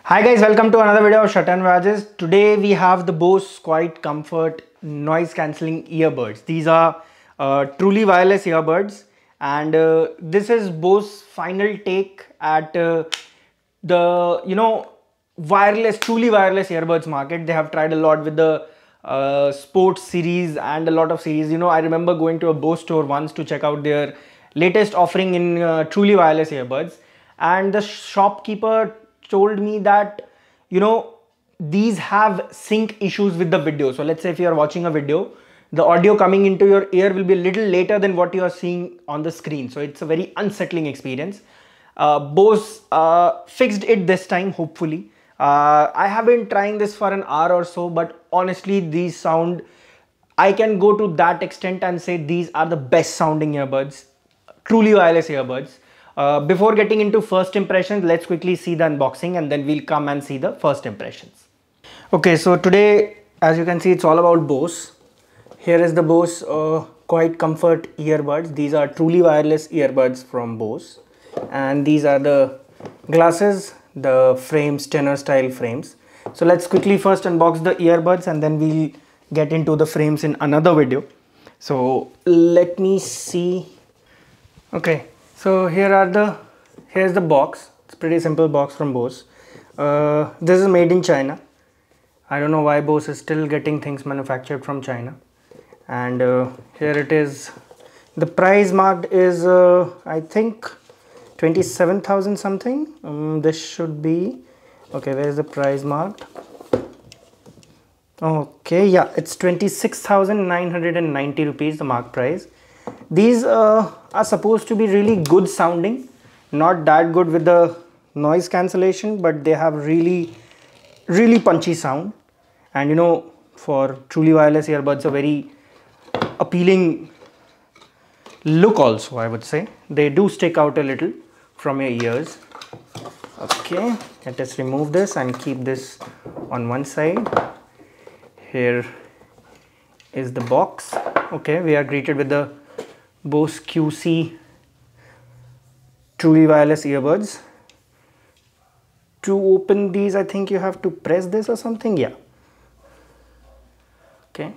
Hi guys, welcome to another video of Shatan Rajes. Today we have the Bose Quiet Comfort noise cancelling earbuds. These are truly wireless earbuds, and this is Bose final take at the wireless, truly wireless earbuds market. They have tried a lot with the sports series and a lot of series. I remember going to a Bose store once to check out their latest offering in truly wireless earbuds, and the shopkeeper told me that these have sync issues with the video. So let's say if you are watching a video, the audio coming into your ear will be a little later than what you are seeing on the screen, so it's a very unsettling experience. Bose fixed it this time, hopefully. I have been trying this for an hour or so, but honestly these sound, I can go to that extent and say these are the best sounding earbuds, truly wireless earbuds. Before getting into first impressions, let's quickly see the unboxing and then we'll come and see the first impressions. Okay, so today, as you can see, it's all about Bose. Here is the Bose Quiet Comfort earbuds. These are truly wireless earbuds from Bose, and these are the glasses, the frames, tenor style frames. So let's quickly first unbox the earbuds and then we'll get into the frames in another video. So let me see. Okay, so here's the box. It's a pretty simple box from Bose. This is made in China. I don't know why Bose is still getting things manufactured from China. And here it is. The price marked is I think 27,000 something. This should be okay. Where is the price marked? Okay, yeah, it's 26,990 rupees, the mark price. These are supposed to be really good sounding, not that good with the noise cancellation, but they have really punchy sound. And for truly wireless earbuds, a very appealing look also, I would say. They do stick out a little from your ears. Okay, let us remove this and keep this on one side. Here is the box. Okay, we are greeted with the Bose QC truly wireless earbuds. To open these, I think you have to press this or something. Yeah. Okay.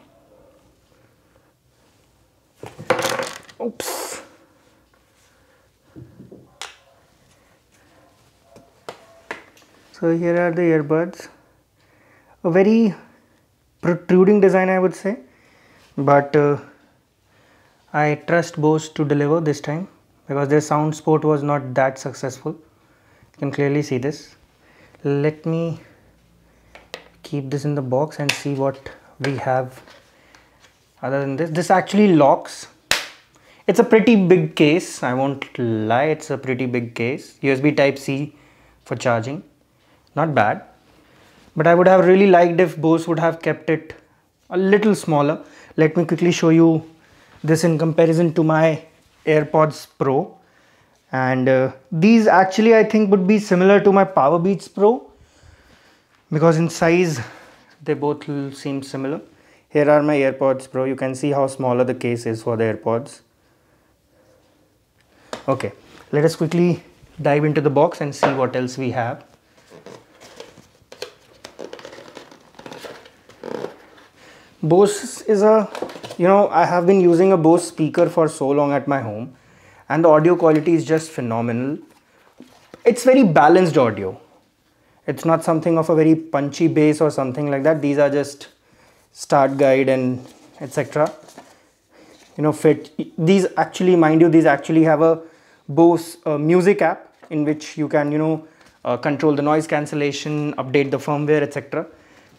Oops. So here are the earbuds. A very protruding design, I would say, but I trust Bose to deliver this time because their sound sport was not that successful. You can clearly see this. Let me keep this in the box and see what we have other than this. This actually locks. It's a pretty big case, I won't lie, it's a pretty big case. USB Type-C for charging. Not bad. But I would have really liked if Bose would have kept it a little smaller. Let me quickly show you this in comparison to my AirPods Pro. And these actually I think would be similar to my Powerbeats Pro because in size they both seem similar. Here are my AirPods Pro. You can see how smaller the case is for the AirPods. Okay, let us quickly dive into the box and see what else we have. Bose is I have been using a Bose speaker for so long at my home, and the audio quality is just phenomenal. It's very balanced audio. It's not something of a very punchy bass or something like that. These are just start guide and etc. Fit. These actually, mind you, these actually have a Bose music app in which you can control the noise cancellation, update the firmware, etc.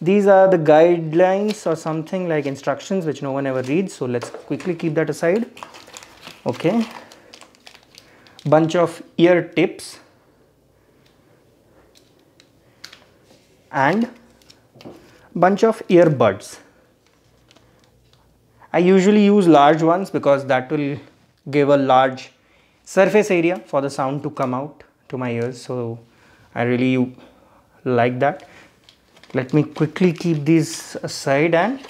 These are the guidelines or something like instructions which no one ever reads. So let's quickly keep that aside. Okay. Bunch of ear tips and bunch of earbuds. I usually use large ones because that will give a large surface area for the sound to come out to my ears. So I really like that. Let me quickly keep these aside, and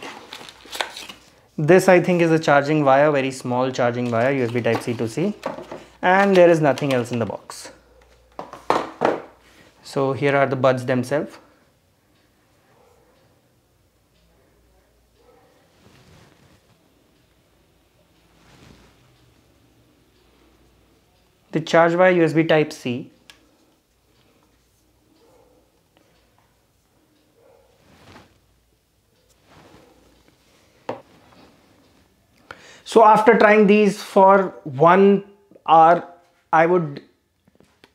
this I think is a charging wire, very small charging wire, USB Type-C to C, and there is nothing else in the box. So here are the buds themselves. They charge by USB type C. So after trying these for 1 hour, I would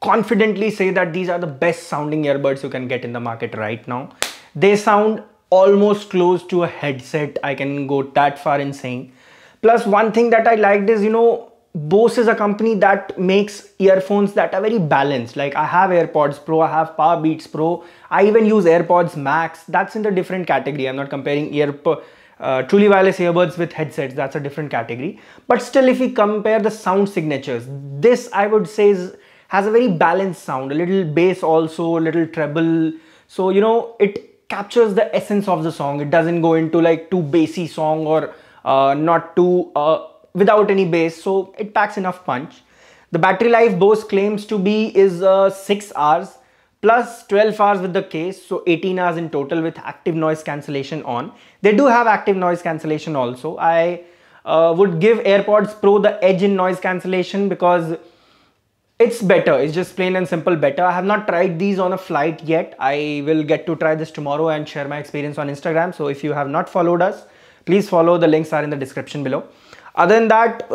confidently say that these are the best sounding earbuds you can get in the market right now. They sound almost close to a headset. I can go that far in saying. Plus, one thing that I liked is, Bose is a company that makes earphones that are very balanced. Like I have AirPods Pro, I have Powerbeats Pro, I even use AirPods Max. That's in the different category. I'm not comparing truly wireless earbuds with headsets. That's a different category. But still, if we compare the sound signatures, this I would say has a very balanced sound, a little bass also, a little treble. So, it captures the essence of the song. It doesn't go into like too bassy song or not too without any bass. So it packs enough punch. The battery life Bose claims to be is 6 hours plus 12 hours with the case, so 18 hours in total with active noise cancellation on. They do have active noise cancellation also. I would give AirPods Pro the edge in noise cancellation because it's better. It's just plain and simple better. I have not tried these on a flight yet. I will get to try this tomorrow and share my experience on Instagram. So if you have not followed us, please follow. The links are in the description below. Other than that,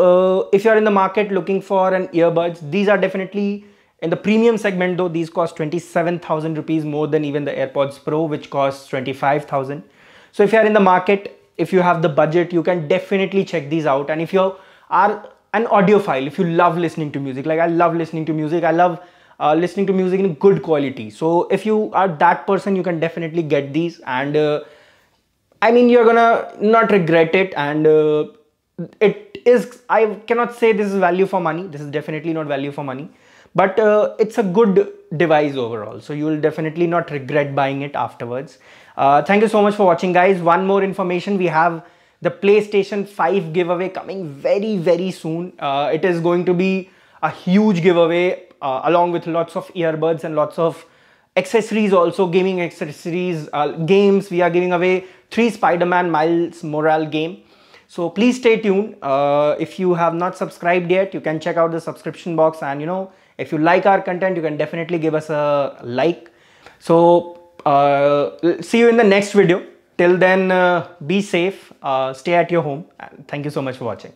if you're in the market looking for an earbuds, these are definitely in the premium segment though. These cost 27,000 rupees more than even the AirPods Pro, which costs 25,000. So if you're in the market, if you have the budget, you can definitely check these out. And if you are an audiophile, if you love listening to music, like I love listening to music, I love listening to music in good quality. So if you are that person, you can definitely get these. And I mean, you're gonna not regret it. And it is, I cannot say this is value for money. This is definitely not value for money, but it's a good device overall. So you will definitely not regret buying it afterwards. Thank you so much for watching, guys. One more information, we have the PlayStation 5 giveaway coming very, very soon. It is going to be a huge giveaway along with lots of earbuds and lots of accessories also, gaming accessories, games. We are giving away 3 Spider-Man Miles Morales game. So please stay tuned. If you have not subscribed yet, you can check out the subscription box, and if you like our content, you can definitely give us a like. So see you in the next video. Till then, be safe, stay at your home, and thank you so much for watching.